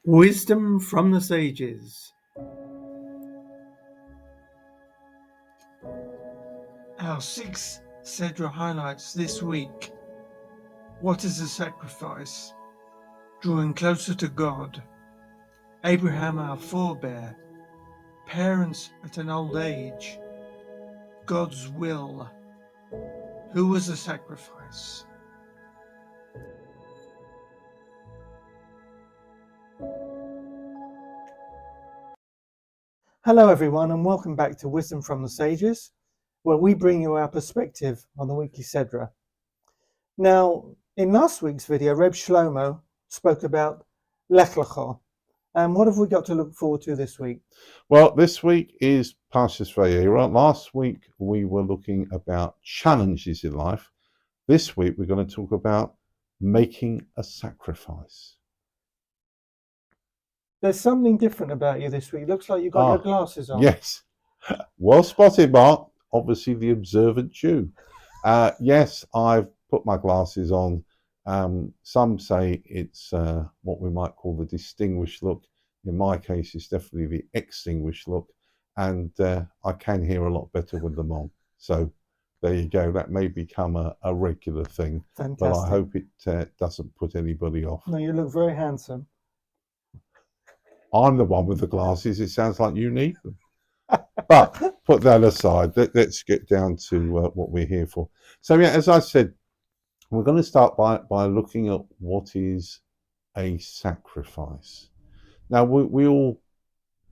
Wisdom from the sages. Our sixth Sedra highlights this week: what is a sacrifice? Drawing closer to God. Abraham, our forebear. Parents at an old age. God's will. Who was a sacrifice? Hello everyone, and welcome back to Wisdom from the Sages, where we bring you our perspective on the weekly Sedra. Now, in last week's video, Reb Shlomo spoke about Lech Lecha, and what have we got to look forward to this week? Well, this week is Parshas Vayeira. Last week we were looking about challenges in life. This week we're going to talk about making a sacrifice. There's something different about you this week. Looks like you've got your glasses on. Yes. Well spotted, Mark. Obviously the observant Jew. Yes, I've put my glasses on. Some say it's what we might call the distinguished look. In my case, it's definitely the extinguished look. And I can hear a lot better with them on. So there you go. That may become a regular thing. Fantastic. But I hope it doesn't put anybody off. No, you look very handsome. I'm the one with the glasses. It sounds like you need them. But put that aside. Let's get down to what we're here for. So yeah, as I said, we're going to start by looking at what is a sacrifice. Now, we all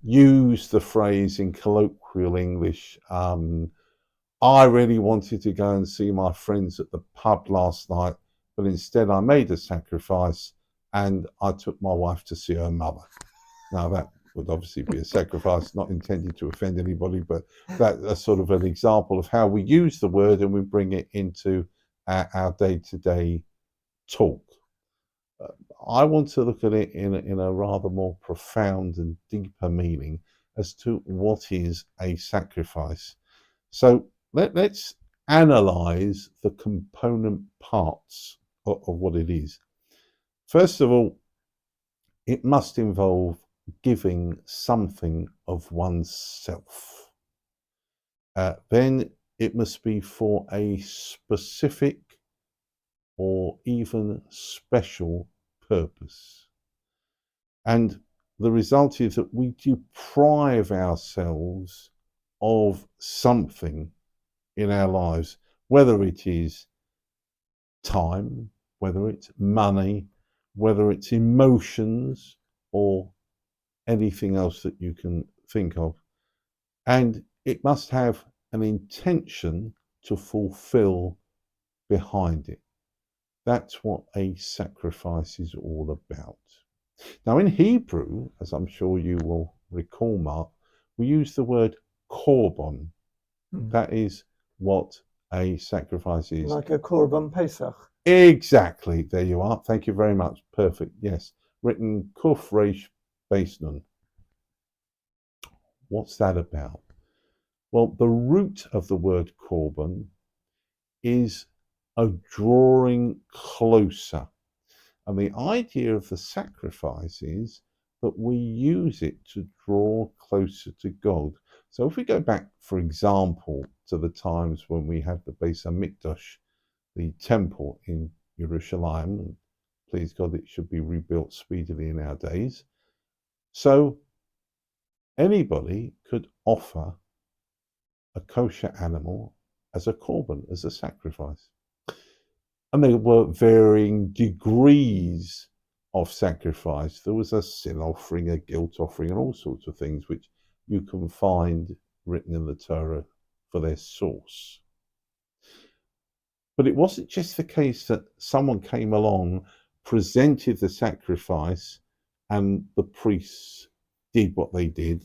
use the phrase in colloquial English, I really wanted to go and see my friends at the pub last night, but instead I made a sacrifice and I took my wife to see her mother. Now, that would obviously be a sacrifice, not intended to offend anybody, but that's sort of an example of how we use the word and we bring it into our day-to-day talk. I want to look at it in a rather more profound and deeper meaning as to what is a sacrifice. So let's analyze the component parts of what it is. First of all, it must involve giving something of oneself. Then it must be for a specific or even special purpose. And the result is that we deprive ourselves of something in our lives, whether it is time, whether it's money, whether it's emotions, or anything else that you can think of. And it must have an intention to fulfill behind it. That's what a sacrifice is all about. Now, in Hebrew, as I'm sure you will recall, Mark, we use the word korban. That is what a sacrifice is. Like a korban Pesach. Exactly. There you are. Thank you very much. Perfect. Yes. Written Kuf Reish Beis Nun. What's that about? Well, the root of the word korban is a drawing closer. And the idea of the sacrifice is that we use it to draw closer to God. So if we go back, for example, to the times when we had the Beis HaMikdash, the temple in Jerusalem, and please God, it should be rebuilt speedily in our days. So anybody could offer a kosher animal as a korban, as a sacrifice. And there were varying degrees of sacrifice. There was a sin offering, a guilt offering, and all sorts of things which you can find written in the Torah for their source. But it wasn't just the case that someone came along, presented the sacrifice, and the priests did what they did.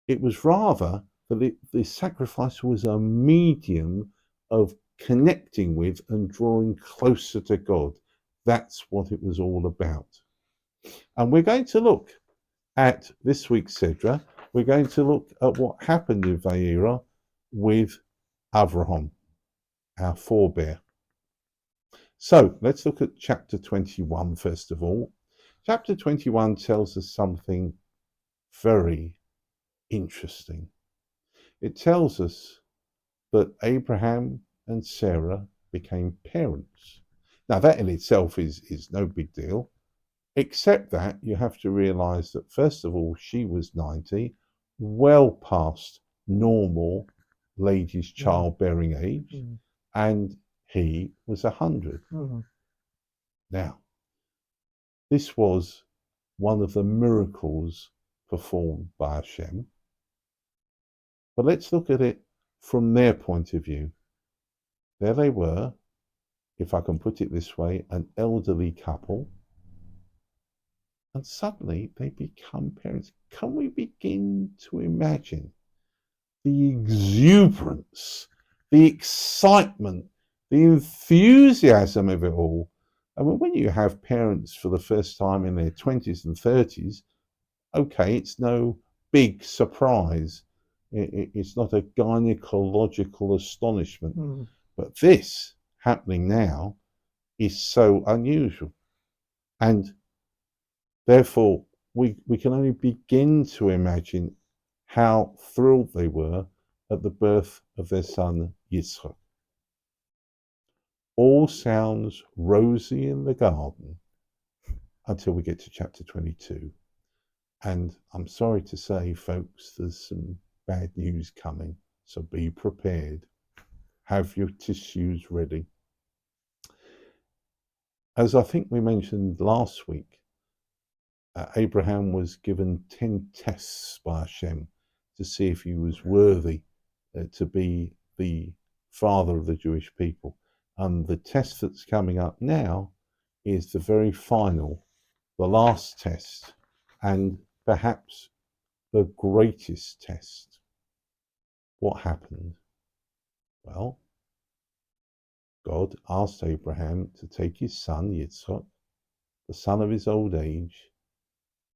It was rather that the sacrifice was a medium of connecting with and drawing closer to God. That's what it was all about. And we're going to look at this week's Sedra. We're going to look at what happened in Vayeira with Avraham, our forebear. So let's look at chapter 21 first of all. Chapter 21 tells us something very interesting. It tells us that Abraham and Sarah became parents. Now, that in itself is no big deal, except that you have to realize that, first of all, she was 90, well past normal ladies' childbearing age, and he was 100. Now, this was one of the miracles performed by Hashem. But let's look at it from their point of view. There they were, if I can put it this way, an elderly couple, and suddenly they become parents. Can we begin to imagine the exuberance, the excitement, the enthusiasm of it all? I mean, when you have parents for the first time in their 20s and 30s, okay, it's no big surprise. It's not a gynecological astonishment. But this happening now is so unusual. And therefore, we can only begin to imagine how thrilled they were at the birth of their son, Yitzchak. All sounds rosy in the garden until we get to chapter 22. And I'm sorry to say, folks, there's some bad news coming, so be prepared. Have your tissues ready. As I think we mentioned last week, Abraham was given 10 tests by Hashem to see if he was worthy to be the father of the Jewish people. And the test that's coming up now is the very final, the last test, and perhaps the greatest test. What happened? Well, God asked Abraham to take his son, Yitzchak, the son of his old age,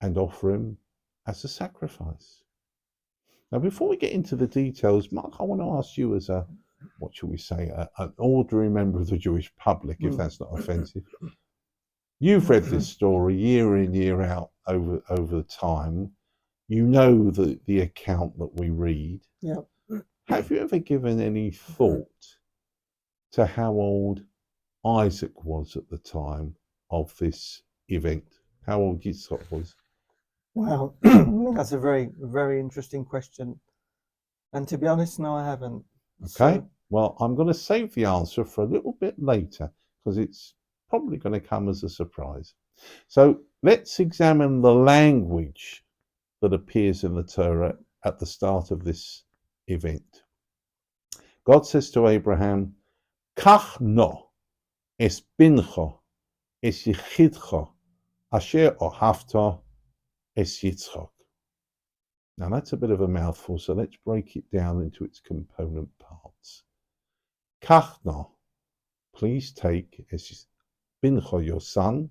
and offer him as a sacrifice. Now, before we get into the details, Mark, I want to ask you as a, what shall we say, an ordinary member of the Jewish public, if that's not offensive. You've read this story year in, year out over time. You know the account that we read. Yeah. Have you ever given any thought to how old Isaac was at the time of this event? How old Yitzchak was? Wow, that's a very, very interesting question. And to be honest, no, I haven't. Okay, well, I'm going to save the answer for a little bit later because it's probably going to come as a surprise. So let's examine the language that appears in the Torah at the start of this event. God says to Abraham, Kach no es bincho es yichidcho asher ohavta es Yitzchak. Now that's a bit of a mouthful, so let's break it down into its component parts. Kach no, please take es bincho, your son,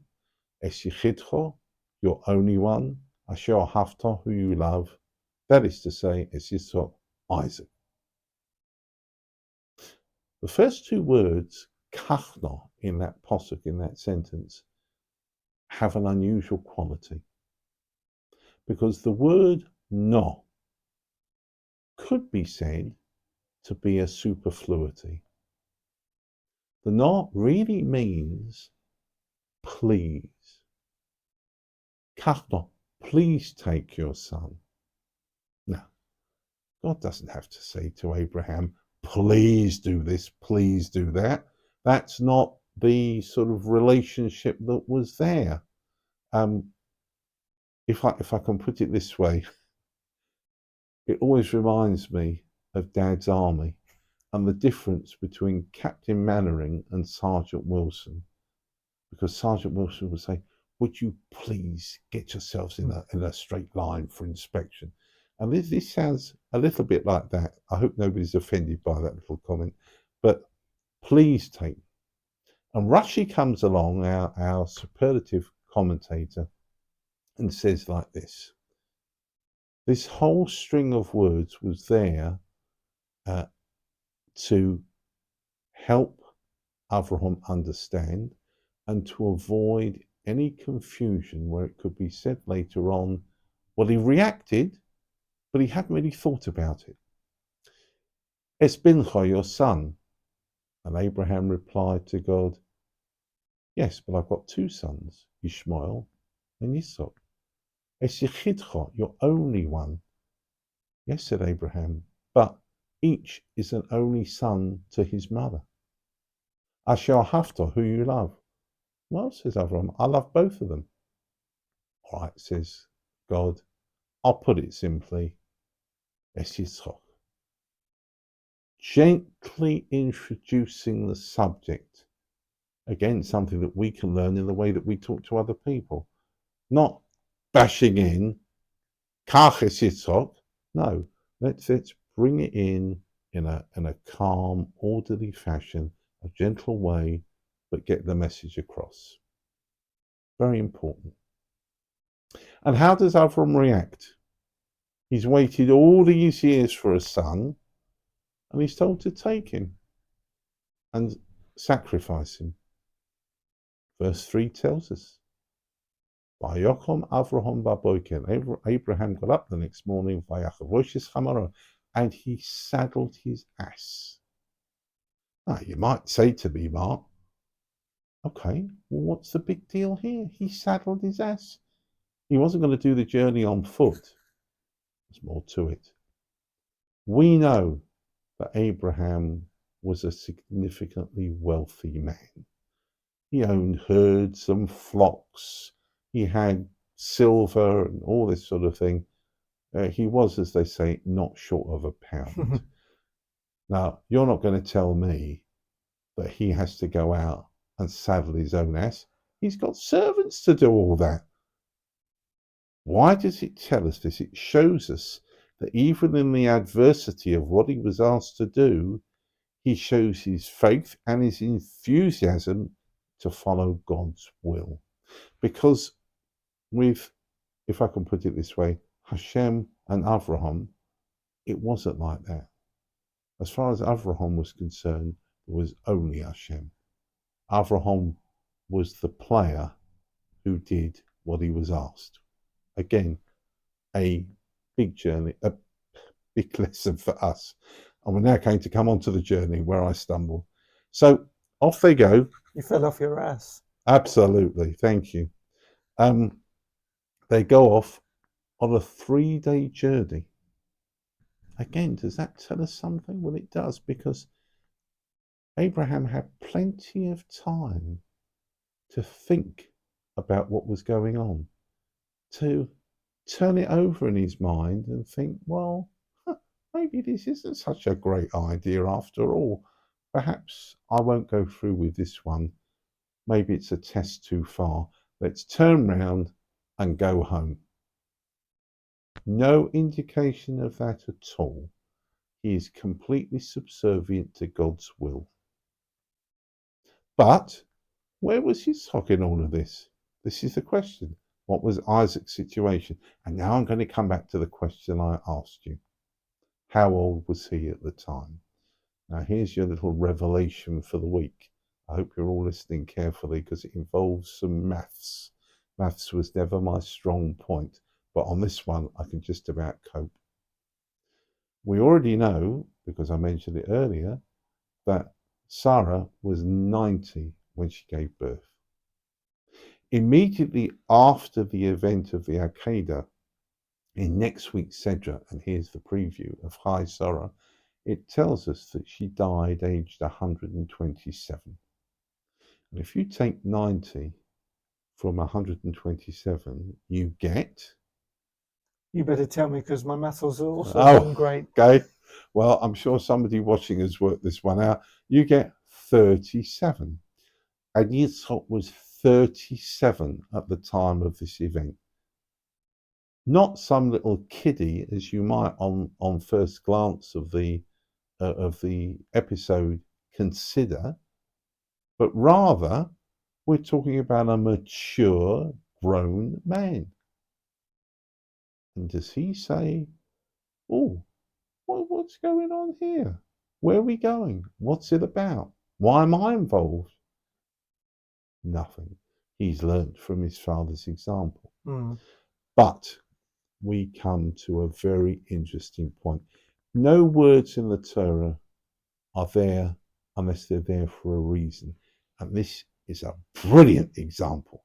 es yichidcho, your only one, asher ohavta, who you love, that is to say, es Yitzchak, Isaac. The first two words, kachna, in that posuk, in that sentence, have an unusual quality. Because the word no could be said to be a superfluity. The no really means please. Kachna, please take your son. Now, God doesn't have to say to Abraham, please do this, please do that. That's not the sort of relationship that was there. If I can put it this way, it always reminds me of Dad's Army and the difference between Captain Mannering and Sergeant Wilson. Because Sergeant Wilson would say, would you please get yourselves in a straight line for inspection? And this sounds a little bit like that. I hope nobody's offended by that little comment. But please take. And Rashi comes along, our superlative commentator, and says like this. This whole string of words was there to help Avraham understand and to avoid any confusion where it could be said later on, well, he reacted, but he hadn't really thought about it. Es bincha, your son. And Abraham replied to God, yes, but I've got two sons, Ishmael and Yitzhak. Es yichidcha, your only one. Yes, said Abraham, but each is an only son to his mother. Asher hafta, who you love. Well, says Abraham, I love both of them. All right, says God, I'll put it simply, es Yitzhak. Gently introducing the subject. Again, something that we can learn in the way that we talk to other people. Not bashing in, kach es Yitzhak. No, let's bring it in a calm, orderly fashion, a gentle way, but get the message across. Very important. And how does Avram react? He's waited all these years for a son, and he's told to take him and sacrifice him. Verse 3 tells us, Vayokom Avraham baboker. Abraham got up the next morning, and he saddled his ass. Now, you might say to me, Mark, okay, well, what's the big deal here? He saddled his ass. He wasn't going to do the journey on foot. There's more to it. We know that Abraham was a significantly wealthy man. He owned herds and flocks. He had silver and all this sort of thing. He was, as they say, not short of a pound. Now, you're not going to tell me that he has to go out and saddle his own ass. He's got servants to do all that. Why does it tell us this? It shows us that even in the adversity of what he was asked to do, he shows his faith and his enthusiasm to follow God's will. Because with, if I can put it this way, Hashem and Avraham, it wasn't like that. As far as Avraham was concerned, it was only Hashem. Avraham was the player who did what he was asked. Again, a big journey, a big lesson for us. And we're now going to come on to the journey where I stumbled. So off they go. You fell off your ass. Absolutely, thank you. They go off on a 3-day journey. Again, does that tell us something? Well, it does, because Abraham had plenty of time to think about what was going on, to turn it over in his mind and think, well, maybe this isn't such a great idea after all. Perhaps I won't go through with this one. Maybe it's a test too far. Let's turn round and go home. No indication of that at all. He is completely subservient to God's will. But where was Yitzhak in all of this? This is the question. What was Isaac's situation? And now I'm going to come back to the question I asked you. How old was he at the time? Now here's your little revelation for the week. I hope you're all listening carefully because it involves some maths. Maths was never my strong point, but on this one I can just about cope. We already know, because I mentioned it earlier, that Sarah was 90 when she gave birth. Immediately after the event of the Akedah, in next week's Sedra, and here's the preview of High Sarah, it tells us that she died aged 127. And if you take 90 from 127, you get... You better tell me, because my maths was also not great. Okay. Well, I'm sure somebody watching has worked this one out. You get 37. And Yitzhak was 37 at the time of this event. Not some little kiddie, as you might on first glance of the episode consider, but rather we're talking about a mature, grown man. And does he say, oh, what's going on here? Where are we going? What's it about? Why am I involved? Nothing. He's learnt from his father's example. Mm. But we come to a very interesting point. No words in the Torah are there unless they're there for a reason. And this is a brilliant example.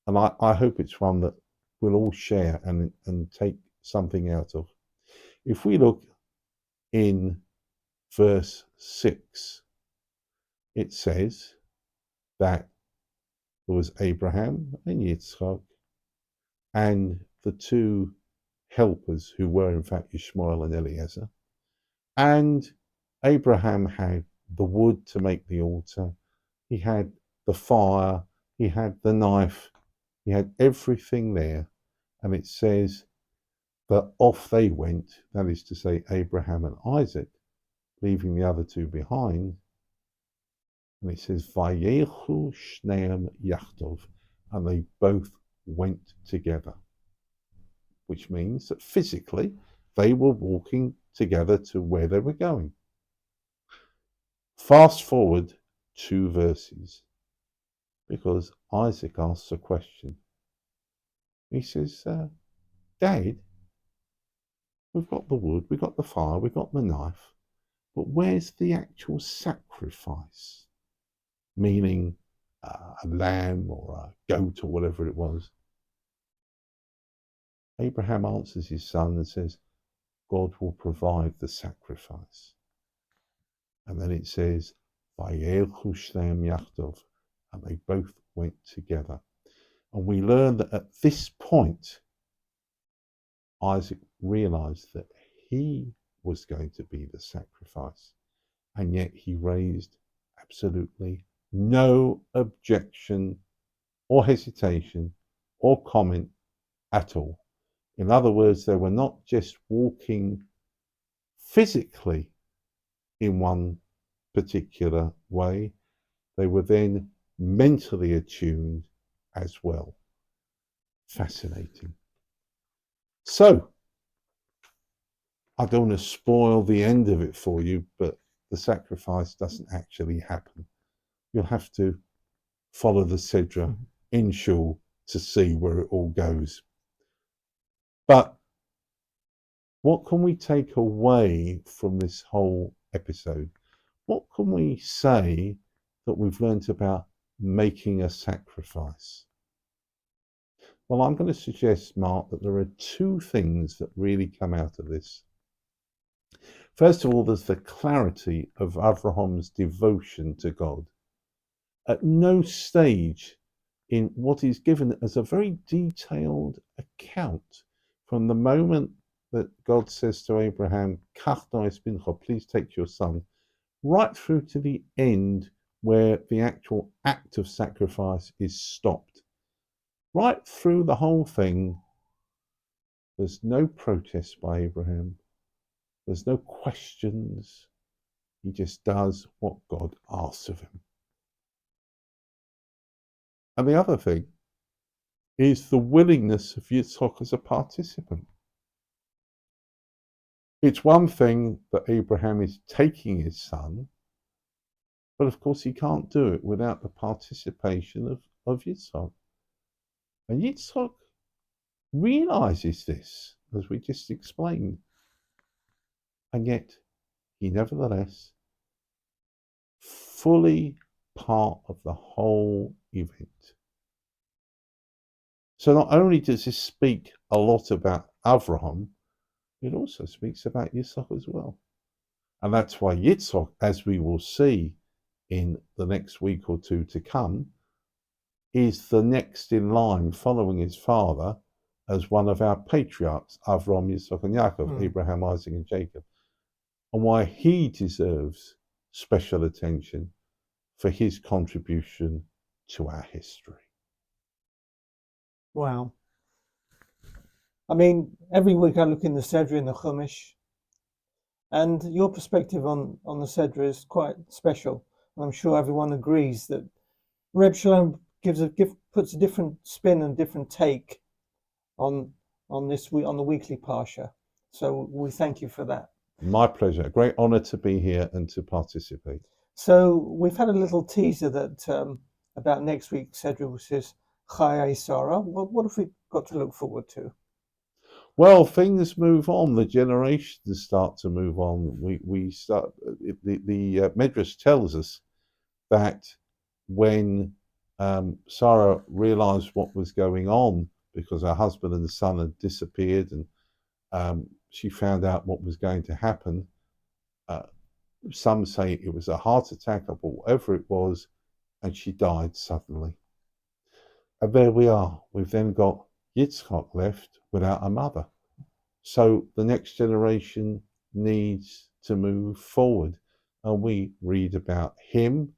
And I hope it's one that we'll all share and take something out of. If we look in verse 6, it says that there was Abraham and Yitzchak and the two helpers who were in fact Ishmael and Eliezer. And Abraham had the wood to make the altar, he had the fire, he had the knife, he had everything there. And it says that off they went, that is to say, Abraham and Isaac, leaving the other two behind. And it says, Vayeira shneim yachtov, and they both went together, which means that physically they were walking together to where they were going. Fast forward 2 verses, because Isaac asks a question. He says, Dad, we've got the wood, we've got the fire, we've got the knife, but where's the actual sacrifice? Meaning a lamb or a goat or whatever it was. Abraham answers his son and says, God will provide the sacrifice. And then it says, Vayeira shneim yachtov, and they both went together. And we learn that at this point, Isaac realized that he was going to be the sacrifice. And yet he raised absolutely no objection or hesitation or comment at all. In other words, they were not just walking physically in one particular way, they were then mentally attuned as well. Fascinating. So, I don't want to spoil the end of it for you, but the sacrifice doesn't actually happen. You'll have to follow the Sedra in shul to see where it all goes. But what can we take away from this whole episode? What can we say that we've learnt about making a sacrifice? Well, I'm going to suggest, Mark, that there are 2 things that really come out of this. First of all, there's the clarity of Avraham's devotion to God. At no stage in what is given as a very detailed account from the moment that God says to Abraham, Kach na'is bincha, please take your son, right through to the end where the actual act of sacrifice is stopped. Right through the whole thing, there's no protest by Abraham. There's no questions. He just does what God asks of him. And the other thing is the willingness of Yitzchak as a participant. It's one thing that Abraham is taking his son, but of course he can't do it without the participation of Yitzchak. And Yitzchak realizes this, as we just explained. And yet, he nevertheless fully part of the whole event. So not only does this speak a lot about Avraham, it also speaks about Yitzchak as well. And that's why Yitzchak, as we will see in the next week or 2 to come, is the next in line following his father as one of our patriarchs, Avraham, Yitzchak and Yaakov, Abraham, Isaac and Jacob. And why he deserves special attention for his contribution to our history. Wow. I mean, every week I look in the Sedra in the Chumash, and your perspective on the Sedra is quite special. And I'm sure everyone agrees that Reb Shalom puts a different spin and different take on this week, on the weekly Parsha. So we thank you for that. My pleasure. A great honour to be here and to participate. So we've had a little teaser that about next week's Sedra, which is Chayei Sarah? What have we got to look forward to? Well, things move on. The generations start to move on. We start. The Medrash tells us that when Sarah realized what was going on because her husband and son had disappeared, and she found out what was going to happen. Some say it was a heart attack or whatever it was, and she died suddenly. And there we are. We've then got Yitzchak left without a mother. So the next generation needs to move forward. And we read about him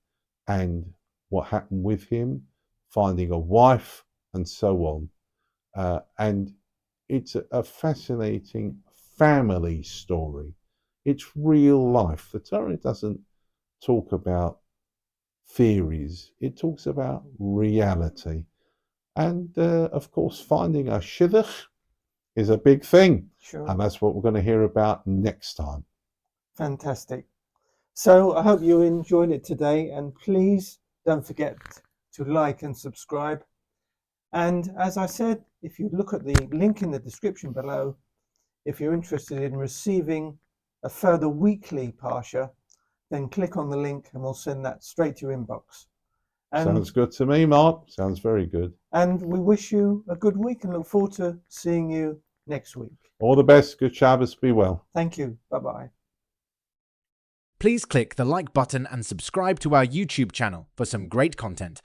and what happened with him, finding a wife, and so on. And it's a fascinating family story. It's real life. The Torah doesn't talk about theories, it talks about reality. And of course, finding a shidduch is a big thing. Sure. And that's what we're going to hear about next time. Fantastic. So I hope you enjoyed it today, and please don't forget to like and subscribe. And as I said, if you look at the link in the description below, if you're interested in receiving a further weekly Parsha, then click on the link and we'll send that straight to your inbox. And, sounds good to me, Mark. Sounds very good. And we wish you a good week and look forward to seeing you next week. All the best. Good Shabbos. Be well. Thank you. Bye-bye. Please click the like button and subscribe to our YouTube channel for some great content.